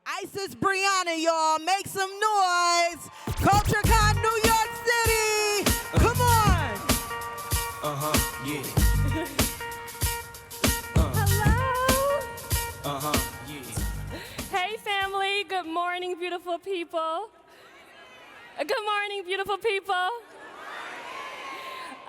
Isis Breana, y'all. Make some noise. CultureCon, New York City. Come on. Yeah. Hello. Yeah. Hey, family. Good morning, beautiful people. Good morning, beautiful people.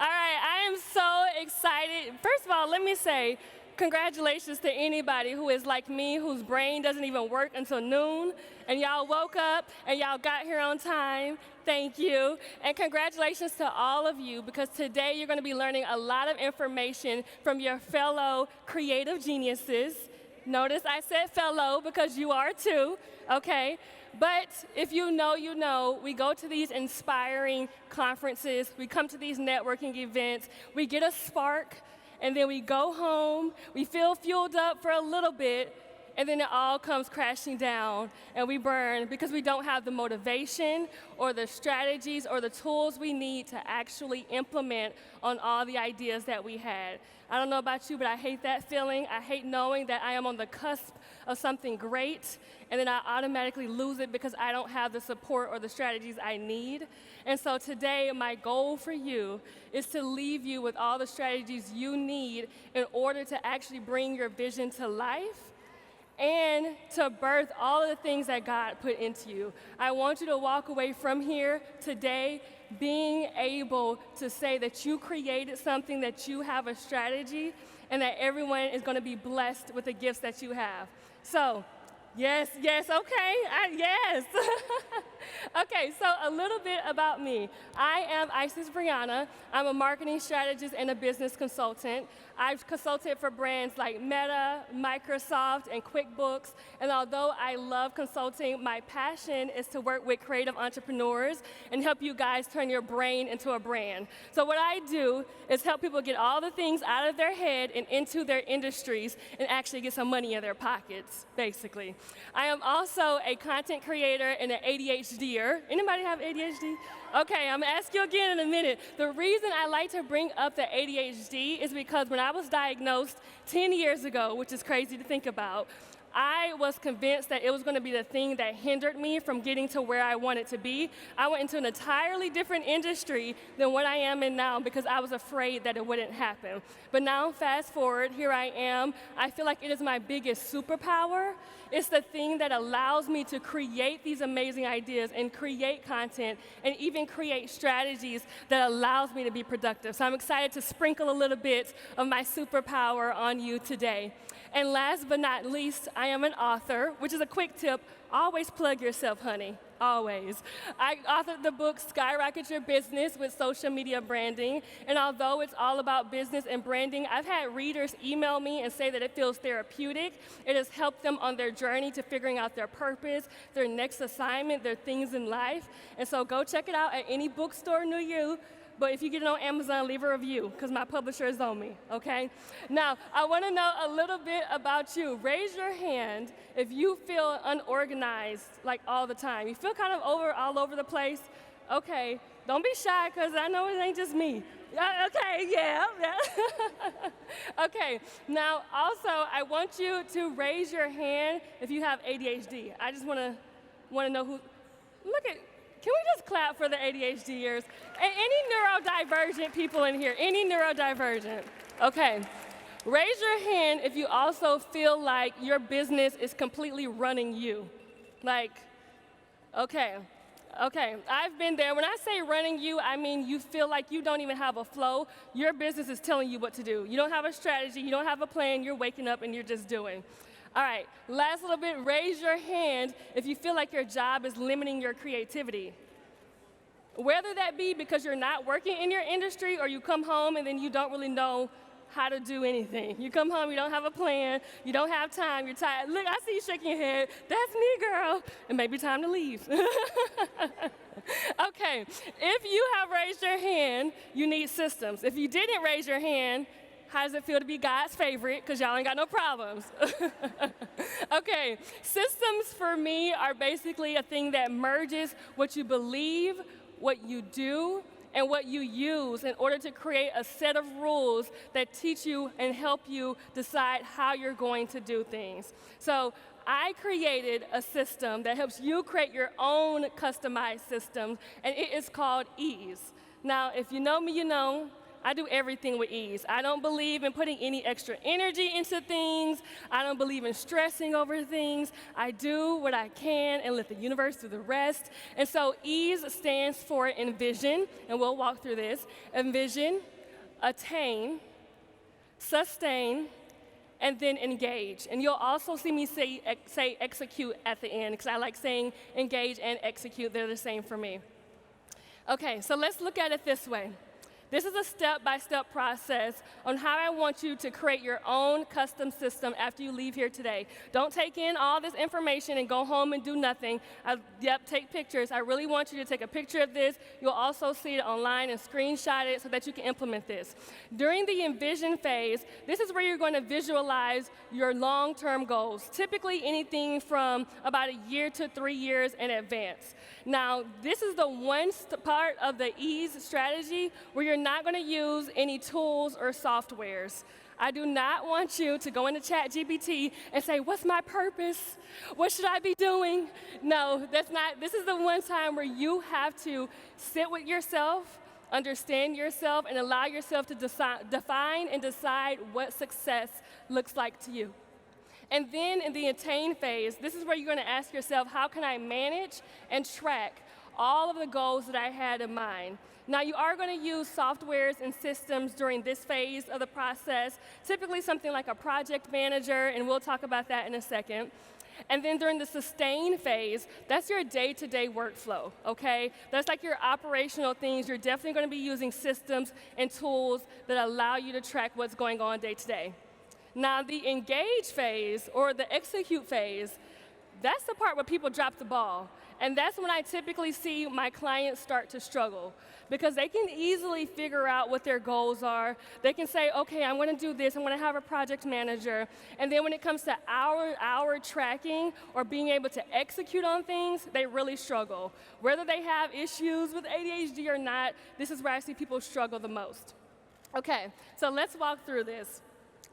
All right, I am so excited. First of all, let me say congratulations to anybody who is like me, whose brain doesn't even work until noon, and y'all woke up and y'all got here on time. Thank you. And congratulations to all of you, because today you're going to be learning a lot of information from your fellow creative geniuses. Notice I said fellow because you are too, okay? But if you know, you know, we go to these inspiring conferences, we come to these networking events, we get a spark, and then we go home, we feel fueled up for a little bit, and then it all comes crashing down, and we burn because we don't have the motivation or the strategies or the tools we need to actually implement on all the ideas that we had. I don't know about you, but I hate that feeling. I hate knowing that I am on the cusp of something great, and then I automatically lose it because I don't have the support or the strategies I need. And so today, my goal for you is to leave you with all the strategies you need in order to actually bring your vision to life and to birth all of the things that God put into you. I want you to walk away from here today being able to say that you created something, that you have a strategy, and that everyone is going to be blessed with the gifts that you have. So, yes, okay, yes. Okay, so a little bit about me. I am Isis Breana. I'm a marketing strategist and a business consultant. I've consulted for brands like Meta, Microsoft, and QuickBooks. And although I love consulting, my passion is to work with creative entrepreneurs and help you guys turn your brain into a brand. So what I do is help people get all the things out of their head and into their industries and actually get some money in their pockets, basically. I am also a content creator and an ADHDer. Anybody have ADHD? Okay, I'm gonna ask you again in a minute. The reason I like to bring up the ADHD is because when I was diagnosed 10 years ago, which is crazy to think about, I was convinced that it was going to be the thing that hindered me from getting to where I wanted to be. I went into an entirely different industry than what I am in now because I was afraid that it wouldn't happen. But now, fast forward, here I am. I feel like it is my biggest superpower. It's the thing that allows me to create these amazing ideas and create content and even create strategies that allows me to be productive. So I'm excited to sprinkle a little bit of my superpower on you today. And last but not least, I am an author, which is a quick tip. Always plug yourself, honey. Always. I authored the book Skyrocket Your Business with Social Media Branding. And although it's all about business and branding, I've had readers email me and say that it feels therapeutic. It has helped them on their journey to figuring out their purpose, their next assignment, their things in life. And so go check it out at any bookstore near you. But if you get it on Amazon, leave a review, because my publisher is on me, okay? Now, I want to know a little bit about you. Raise your hand if you feel unorganized, like all the time. You feel kind of all over the place? Okay, don't be shy, because I know it ain't just me. Okay, yeah. Okay, now, also, I want you to raise your hand if you have ADHD. I just want to know who, can we just clap for the ADHDers? Any neurodivergent people in here? Any neurodivergent? Okay. Raise your hand if you also feel like your business is completely running you. Like, okay. I've been there. When I say running you, I mean you feel like you don't even have a flow. Your business is telling you what to do. You don't have a strategy. You don't have a plan. You're waking up and you're just doing. All right, last little bit, raise your hand if you feel like your job is limiting your creativity. Whether that be because you're not working in your industry or you come home and then you don't really know how to do anything. You come home, you don't have a plan, you don't have time, you're tired. Look, I see you shaking your head. That's me, girl. It may be time to leave. Okay, if you have raised your hand, you need systems. If you didn't raise your hand, how does it feel to be God's favorite? Because y'all ain't got no problems. Okay, systems for me are basically a thing that merges what you believe, what you do, and what you use in order to create a set of rules that teach you and help you decide how you're going to do things. So I created a system that helps you create your own customized system, and it is called ease. Now, if you know me, you know I do everything with ease. I don't believe in putting any extra energy into things. I don't believe in stressing over things. I do what I can and let the universe do the rest. And so ease stands for envision, and we'll walk through this. Envision, attain, sustain, and then engage. And you'll also see me say execute at the end, because I like saying engage and execute. They're the same for me. Okay, so let's look at it this way. This is a step-by-step process on how I want you to create your own custom system after you leave here today. Don't take in all this information and go home and do nothing. Take pictures. I really want you to take a picture of this. You'll also see it online and screenshot it so that you can implement this. During the envision phase, this is where you're going to visualize your long-term goals, typically anything from about a year to 3 years in advance. Now, this is the one part of the ease strategy where you're not going to use any tools or softwares. I do not want you to go into ChatGPT and say, what's my purpose? What should I be doing? No, that's not. This is the one time where you have to sit with yourself, understand yourself, and allow yourself to define and decide what success looks like to you. And then in the attain phase, this is where you're going to ask yourself, how can I manage and track all of the goals that I had in mind? Now, you are going to use softwares and systems during this phase of the process, typically something like a project manager, and we'll talk about that in a second. And then during the sustain phase, that's your day-to-day workflow, okay? That's like your operational things. You're definitely going to be using systems and tools that allow you to track what's going on day-to-day. Now, the engage phase, or the execute phase, that's the part where people drop the ball. And that's when I typically see my clients start to struggle, because they can easily figure out what their goals are. They can say, okay, I'm going to do this. I'm going to have a project manager. And then when it comes to hour tracking or being able to execute on things, they really struggle. Whether they have issues with ADHD or not, this is where I see people struggle the most. Okay, so let's walk through this.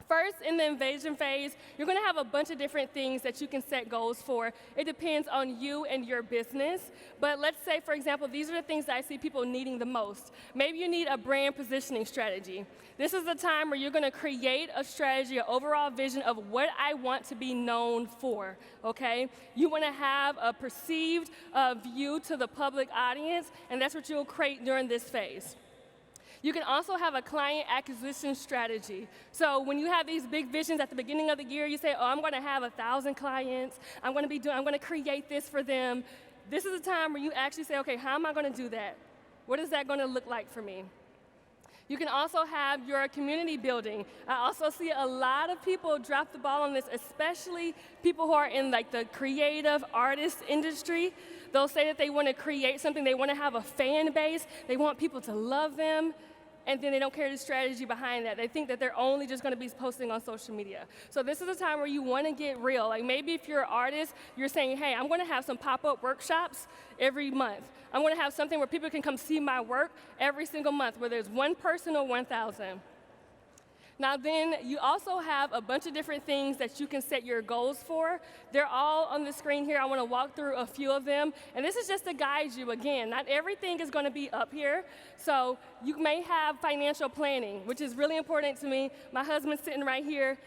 First, in the envision phase, you're going to have a bunch of different things that you can set goals for. It depends on you and your business. But let's say, for example, these are the things that I see people needing the most. Maybe you need a brand positioning strategy. This is the time where you're going to create a strategy, an overall vision of what I want to be known for, okay? You want to have a perceived view to the public audience, and that's what you'll create during this phase. You can also have a client acquisition strategy. So when you have these big visions at the beginning of the year, you say, oh, I'm going to have 1,000 clients. I'm going to create this for them. This is a time where you actually say, okay, how am I going to do that? What is that going to look like for me? You can also have your community building. I also see a lot of people drop the ball on this, especially people who are in like the creative artist industry. They'll say that they want to create something. They want to have a fan base. They want people to love them. And then they don't carry the strategy behind that. They think that they're only just going to be posting on social media. So this is a time where you want to get real. Like maybe if you're an artist, you're saying, hey, I'm going to have some pop-up workshops every month. I'm going to have something where people can come see my work every single month, whether it's 1 person or 1,000. Now then, you also have a bunch of different things that you can set your goals for. They're all on the screen here. I want to walk through a few of them. And this is just to guide you. Again, not everything is going to be up here. So you may have financial planning, which is really important to me. My husband's sitting right here.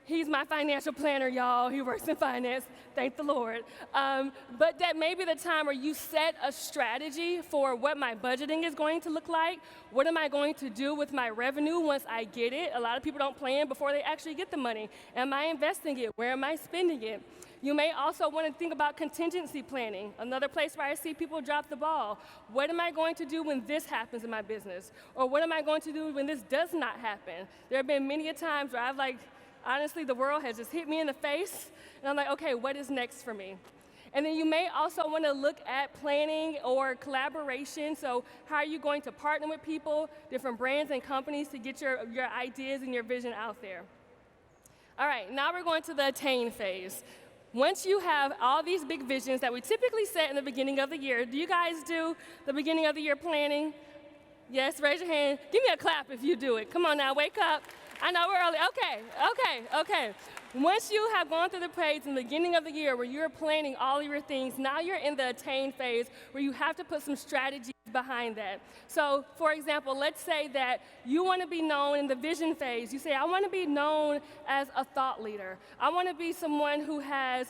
He's my financial planner, y'all. He works in finance. Thank the Lord. But that may be the time where you set a strategy for what my budgeting is going to look like. What am I going to do with my revenue once I get it? A lot of people don't plan before they actually get the money. Am I investing it? Where am I spending it? You may also want to think about contingency planning, another place where I see people drop the ball. What am I going to do when this happens in my business? Or what am I going to do when this does not happen? There have been many a times where I've honestly, the world has just hit me in the face, and I'm like, okay, what is next for me? And then you may also want to look at planning or collaboration. So how are you going to partner with people, different brands and companies to get your ideas and your vision out there? All right, now we're going to the attain phase. Once you have all these big visions that we typically set in the beginning of the year, do you guys do the beginning of the year planning? Yes, raise your hand. Give me a clap if you do it. Come on now, wake up. I know we're early. Okay. Once you have gone through the phase in the beginning of the year where you're planning all of your things, now you're in the attain phase where you have to put some strategies behind that. So, for example, let's say that you want to be known in the vision phase. You say, I want to be known as a thought leader. I want to be someone who has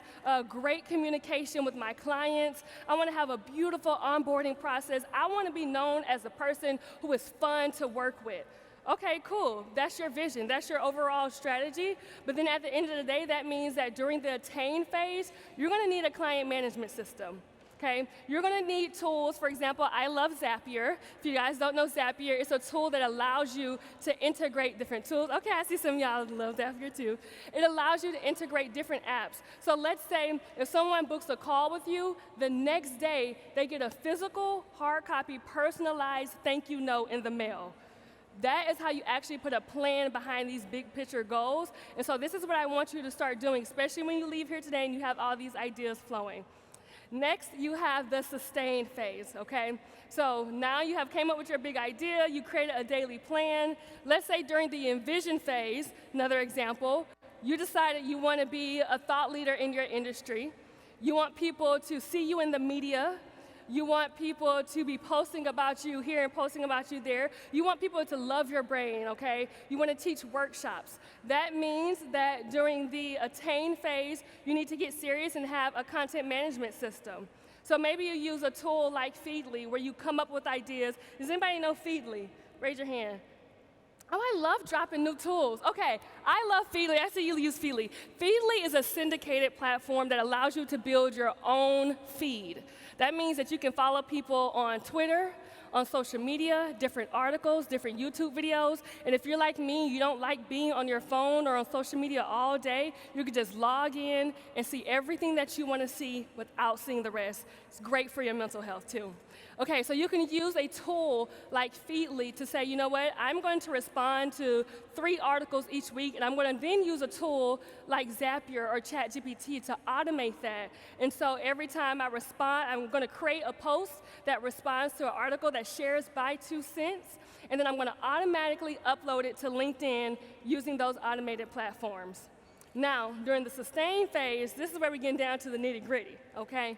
great communication with my clients. I want to have a beautiful onboarding process. I want to be known as a person who is fun to work with. Okay, cool. That's your vision. That's your overall strategy. But then at the end of the day, that means that during the attain phase, you're going to need a client management system. Okay? You're going to need tools. For example, I love Zapier. If you guys don't know Zapier, it's a tool that allows you to integrate different tools. Okay, I see some of y'all love Zapier too. It allows you to integrate different apps. So let's say if someone books a call with you, the next day they get a physical, hard copy, personalized thank you note in the mail. That is how you actually put a plan behind these big picture goals. And so this is what I want you to start doing, especially when you leave here today and you have all these ideas flowing. Next, you have the sustain phase, okay? So now you have came up with your big idea, you created a daily plan. Let's say during the envision phase, another example, you decided you want to be a thought leader in your industry. You want people to see you in the media. You want people to be posting about you here and posting about you there. You want people to love your brain, okay? You want to teach workshops. That means that during the attain phase, you need to get serious and have a content management system. So maybe you use a tool like Feedly where you come up with ideas. Does anybody know Feedly? Raise your hand. Oh, I love dropping new tools. Okay, I love Feedly. I see you use Feedly. Feedly is a syndicated platform that allows you to build your own feed. That means that you can follow people on Twitter, on social media, different articles, different YouTube videos. And if you're like me, you don't like being on your phone or on social media all day, you can just log in and see everything that you want to see without seeing the rest. It's great for your mental health, too. Okay, so you can use a tool like Feedly to say, you know what, I'm going to respond to 3 articles each week, and I'm going to then use a tool like Zapier or ChatGPT to automate that. And so every time I respond, I'm going to create a post that responds to an article that shares by 2 cents, and then I'm going to automatically upload it to LinkedIn using those automated platforms. Now, during the sustain phase, this is where we get down to the nitty-gritty, okay?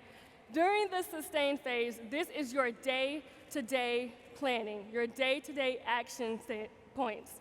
During the sustain phase, this is your day-to-day planning, your day-to-day action points.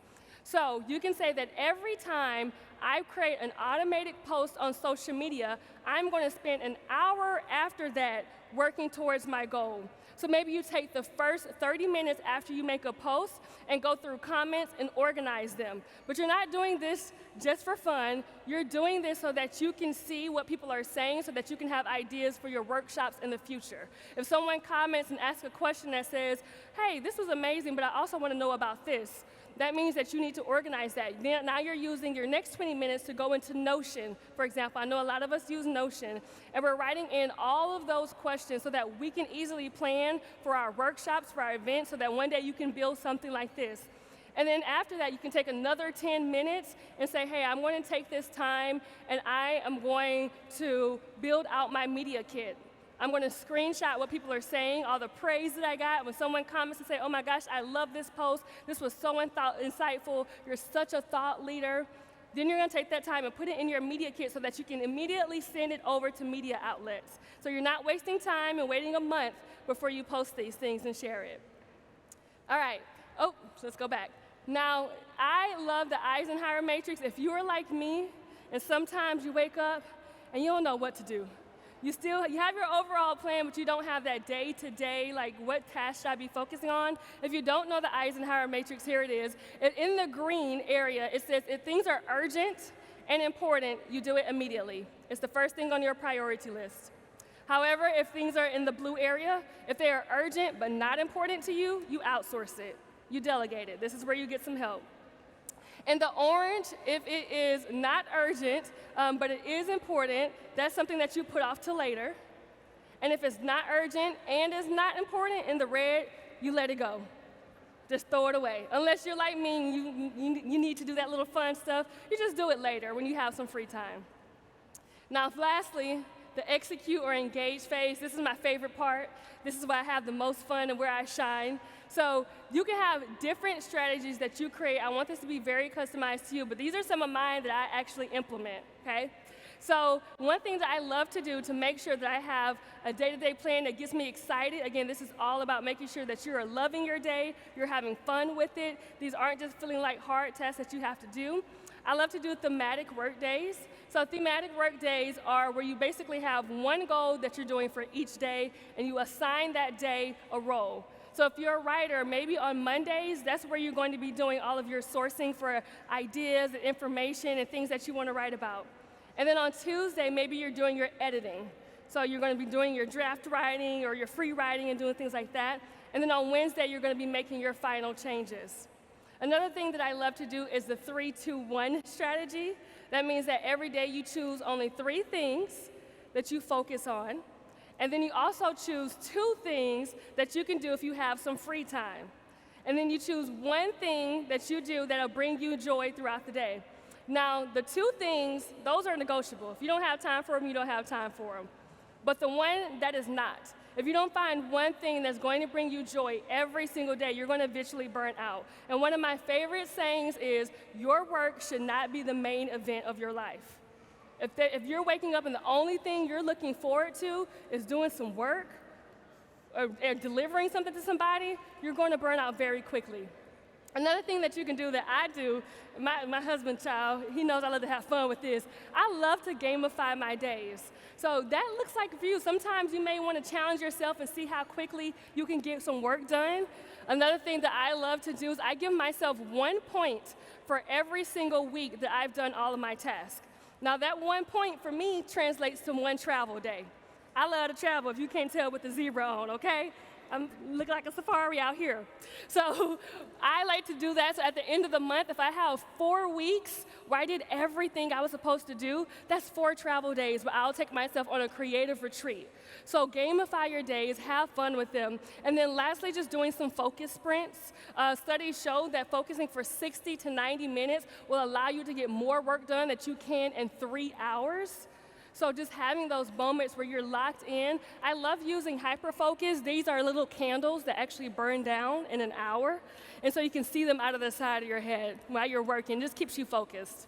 So you can say that every time I create an automated post on social media, I'm going to spend an hour after that working towards my goal. So maybe you take the first 30 minutes after you make a post and go through comments and organize them. But you're not doing this just for fun. You're doing this so that you can see what people are saying so that you can have ideas for your workshops in the future. If someone comments and asks a question that says, hey, this was amazing, but I also want to know about this, that means that you need to organize that. Now you're using your next 20 minutes to go into Notion, for example. I know a lot of us use Notion, and we're writing in all of those questions so that we can easily plan for our workshops, for our events, so that one day you can build something like this. And then after that, you can take another 10 minutes and say, hey, I'm going to take this time, and I am going to build out my media kit. I'm going to screenshot what people are saying, all the praise that I got. When someone comments and say, oh my gosh, I love this post. This was so insightful. You're such a thought leader. Then you're going to take that time and put it in your media kit so that you can immediately send it over to media outlets. So you're not wasting time and waiting a month before you post these things and share it. All right. Oh, so let's go back. Now, I love the Eisenhower matrix. If you are like me, and sometimes you wake up and you don't know what to do. You have your overall plan, but you don't have that day-to-day, like what task should I be focusing on? If you don't know the Eisenhower matrix, here it is. In the green area, it says if things are urgent and important, you do it immediately. It's the first thing on your priority list. However, if things are in the blue area, if they are urgent but not important to you, you outsource it. You delegate it. This is where you get some help. And the orange, if it is not urgent, but it is important, that's something that you put off to later. And if it's not urgent and is not important, in the red, you let it go. Just throw it away. Unless you're like me, you need to do that little fun stuff, you just do it later when you have some free time. Now, lastly, the execute or engage phase. This is my favorite part. This is where I have the most fun and where I shine. So you can have different strategies that you create. I want this to be very customized to you, but these are some of mine that I actually implement, okay? So one thing that I love to do to make sure that I have a day-to-day plan that gets me excited, again, this is all about making sure that you're loving your day, you're having fun with it. These aren't just feeling like hard tests that you have to do. I love to do thematic work days. So thematic work days are where you basically have one goal that you're doing for each day, and you assign that day a role. So if you're a writer, maybe on Mondays, that's where you're going to be doing all of your sourcing for ideas and information and things that you want to write about. And then on Tuesday, maybe you're doing your editing. So you're going to be doing your draft writing or your free writing and doing things like that. And then on Wednesday, you're going to be making your final changes. Another thing that I love to do is the 3-2-1 strategy. That means that every day you choose only 3 things that you focus on. And then you also choose 2 things that you can do if you have some free time. And then you choose 1 thing that you do that'll bring you joy throughout the day. Now, the 2 things, those are negotiable. If you don't have time for them, you don't have time for them. But the one that is not, if you don't find 1 thing that's going to bring you joy every single day, you're going to eventually burn out. And one of my favorite sayings is, your work should not be the main event of your life. If you're waking up and the only thing you're looking forward to is doing some work or delivering something to somebody, you're going to burn out very quickly. Another thing that you can do that I do, my husband, child, he knows I love to have fun with this. I love to gamify my days. So that looks like for you. Sometimes you may want to challenge yourself and see how quickly you can get some work done. Another thing that I love to do is I give myself 1 point for every single week that I've done all of my tasks. Now that 1 point for me translates to 1 travel day. I love to travel, if you can't tell with the zebra on, okay? I'm looking like a safari out here. So I like to do that. So at the end of the month, if I have 4 weeks where I did everything I was supposed to do, that's 4 travel days where I'll take myself on a creative retreat. So gamify your days, have fun with them. And then lastly, just doing some focus sprints. Studies show that focusing for 60 to 90 minutes will allow you to get more work done that you can in 3 hours. So just having those moments where you're locked in. I love using hyperfocus. These are little candles that actually burn down in an hour. And so you can see them out of the side of your head while you're working. It just keeps you focused.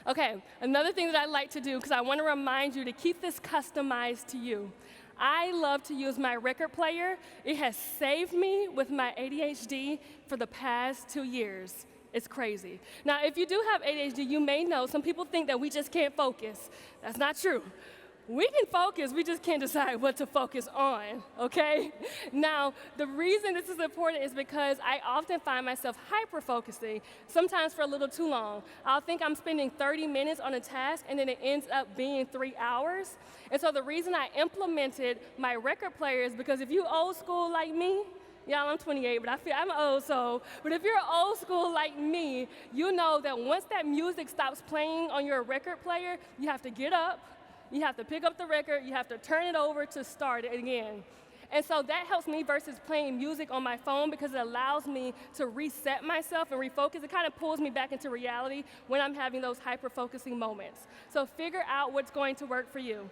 Okay, another thing that I like to do, because I want to remind you to keep this customized to you. I love to use my record player. It has saved me with my ADHD for the past 2 years. It's crazy. Now, if you do have ADHD, you may know some people think that we just can't focus. That's not true. We can focus, we just can't decide what to focus on, okay? Now, the reason this is important is because I often find myself hyper-focusing, sometimes for a little too long. I'll think I'm spending 30 minutes on a task, and then it ends up being 3 hours. And so the reason I implemented my record player is because if you old school like me, y'all, I'm 28, but I feel I'm old soul. But if you're old school like me, you know that once that music stops playing on your record player, you have to get up, you have to pick up the record, you have to turn it over to start it again. And so that helps me versus playing music on my phone because it allows me to reset myself and refocus. It kind of pulls me back into reality when I'm having those hyper-focusing moments. So figure out what's going to work for you.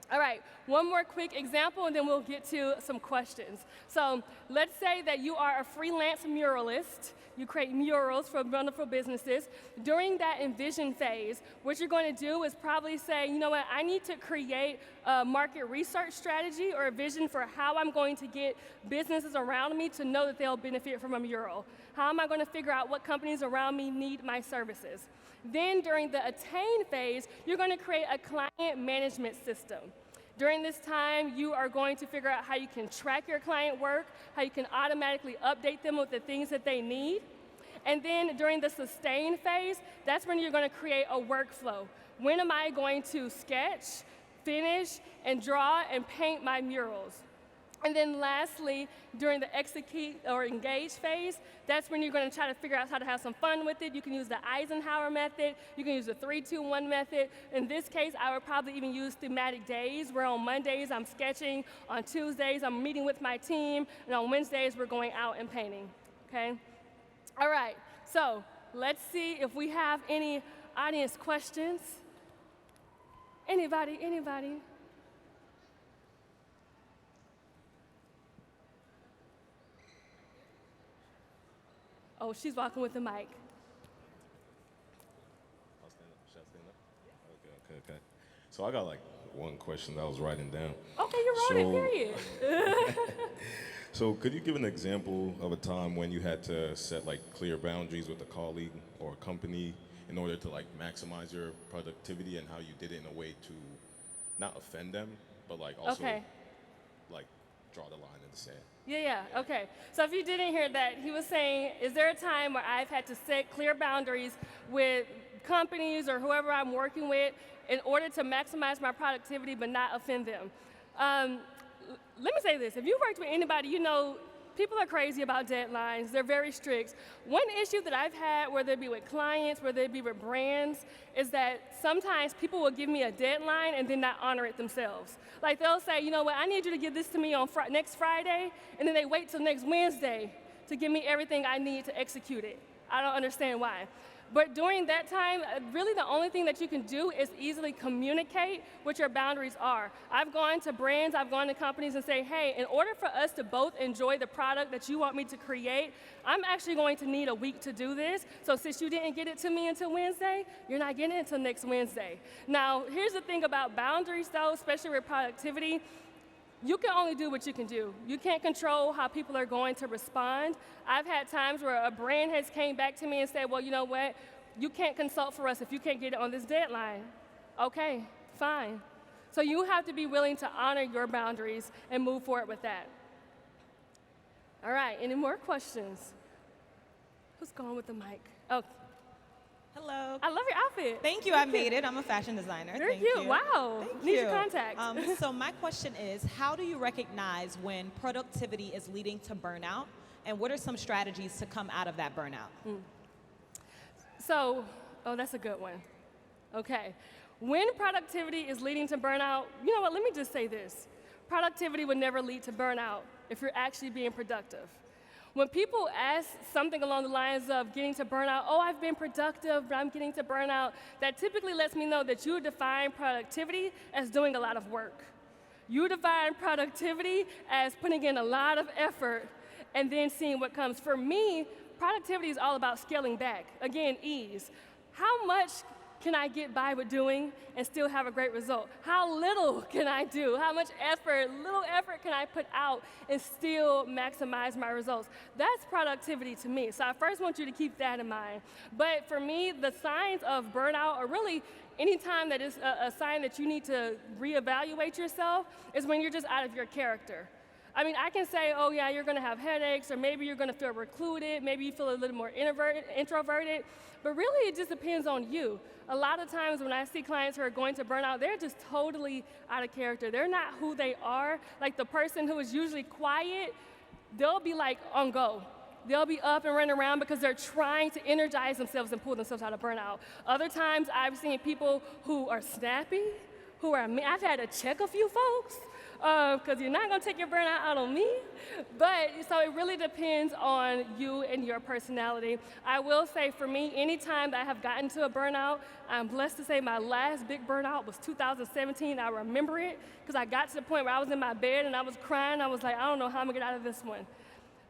All right, one more quick example, and then we'll get to some questions. So let's say that you are a freelance muralist. You create murals for wonderful businesses. During that envision phase, what you're going to do is probably say, you know what, I need to create a market research strategy or a vision for how I'm going to get businesses around me to know that they'll benefit from a mural. How am I going to figure out what companies around me need my services? Then during the Attain phase, you're going to create a client management system. During this time, you are going to figure out how you can track your client work, how you can automatically update them with the things that they need. And then during the sustain phase, that's when you're going to create a workflow. When am I going to sketch, finish, and draw and paint my murals? And then lastly, during the execute or engage phase, that's when you're going to try to figure out how to have some fun with it. You can use the Eisenhower method. You can use the 3-2-1 method. In this case, I would probably even use thematic days, where on Mondays I'm sketching, on Tuesdays I'm meeting with my team, and on Wednesdays we're going out and painting, okay? All right, so let's see if we have any audience questions. Anybody? Oh, she's walking with the mic. I'll stand up. Should I stand up? Okay. So I got like one question that I was writing down. Okay, you're on it, period. So could you give an example of a time when you had to set like clear boundaries with a colleague or a company in order to like maximize your productivity, and how you did it in a way to not offend them, but like also like draw the line in the sand? Yeah, okay. So if you didn't hear that, he was saying, is there a time where I've had to set clear boundaries with companies or whoever I'm working with in order to maximize my productivity but not offend them? Let me say this. If you worked with anybody, you know people are crazy about deadlines. They're very strict. One issue that I've had, whether it be with clients, whether it be with brands, is that sometimes people will give me a deadline and then not honor it themselves. Like they'll say, you know what, I need you to give this to me on next Friday, and then they wait till next Wednesday to give me everything I need to execute it. I don't understand why. But during that time, really the only thing that you can do is easily communicate what your boundaries are. I've gone to brands, I've gone to companies and say, hey, in order for us to both enjoy the product that you want me to create, I'm actually going to need a week to do this. So since you didn't get it to me until Wednesday, you're not getting it until next Wednesday. Now, here's the thing about boundaries though, especially with productivity. You can only do what you can do. You can't control how people are going to respond. I've had times where a brand has came back to me and said, well, you know what? You can't consult for us if you can't get it on this deadline. Okay, fine. So you have to be willing to honor your boundaries and move forward with that. All right, any more questions? Who's going with the mic? Oh, Hello. I love your outfit. Thank you. I made it. I'm a fashion designer. Very Thank cute. you. Wow. Thank Need you. your contact. So my question is, how do you recognize when productivity is leading to burnout, and what are some strategies to come out of that burnout? So, that's a good one. Okay. When productivity is leading to burnout, you know what, let me just say this. Productivity would never lead to burnout if you're actually being productive. When people ask something along the lines of getting to burnout, oh, I've been productive, but I'm getting to burnout, that typically lets me know that you define productivity as doing a lot of work. You define productivity as putting in a lot of effort and then seeing what comes. For me, productivity is all about scaling back. Again, ease. How much can I get by with doing and still have a great result? How little can I do? How much little effort can I put out and still maximize my results? That's productivity to me. So I first want you to keep that in mind. But for me, the signs of burnout are really any time that is a sign that you need to reevaluate yourself is when you're just out of your character. I mean, I can say, oh yeah, you're gonna have headaches, or maybe you're gonna feel recluded, maybe you feel a little more introverted, but really it just depends on you. A lot of times when I see clients who are going to burnout, they're just totally out of character. They're not who they are. Like the person who is usually quiet, they'll be like on go. They'll be up and running around because they're trying to energize themselves and pull themselves out of burnout. Other times I've seen people who are snappy, I've had to check a few folks, because you're not gonna take your burnout out on me. But, so it really depends on you and your personality. I will say for me, anytime that I have gotten to a burnout, I'm blessed to say my last big burnout was 2017. I remember it, because I got to the point where I was in my bed and I was crying. I was like, I don't know how I'm gonna get out of this one.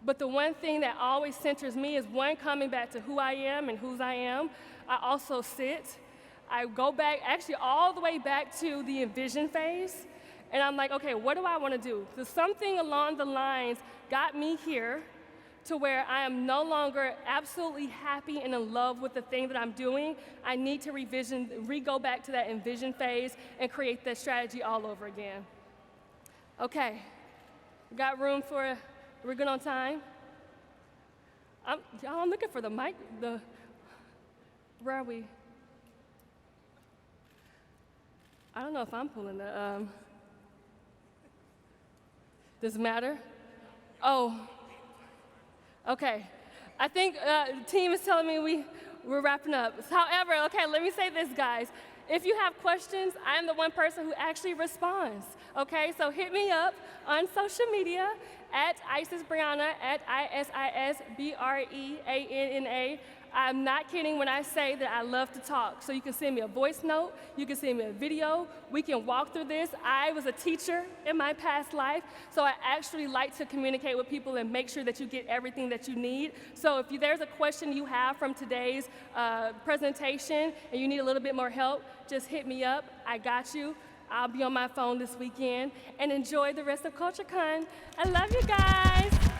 But the one thing that always centers me is one, coming back to who I am and whose I am. I also sit. I go back, actually all the way back to the envision phase. And I'm like, okay, what do I want to do? So something along the lines got me here to where I am no longer absolutely happy and in love with the thing that I'm doing. I need to go back to that envision phase and create that strategy all over again. Okay, we got room for, we're good on time? I'm looking for the mic, where are we? I don't know if I'm pulling the, does it matter? Oh, okay. I think the team is telling me we're wrapping up. However, okay, let me say this, guys. If you have questions, I'm the one person who actually responds, okay? So hit me up on social media at Breana, at ISISBreana. I'm not kidding when I say that I love to talk. So you can send me a voice note, you can send me a video, we can walk through this. I was a teacher in my past life, so I actually like to communicate with people and make sure that you get everything that you need. So if there's a question you have from today's presentation and you need a little bit more help, just hit me up. I got you. I'll be on my phone this weekend, and enjoy the rest of CultureCon. I love you guys.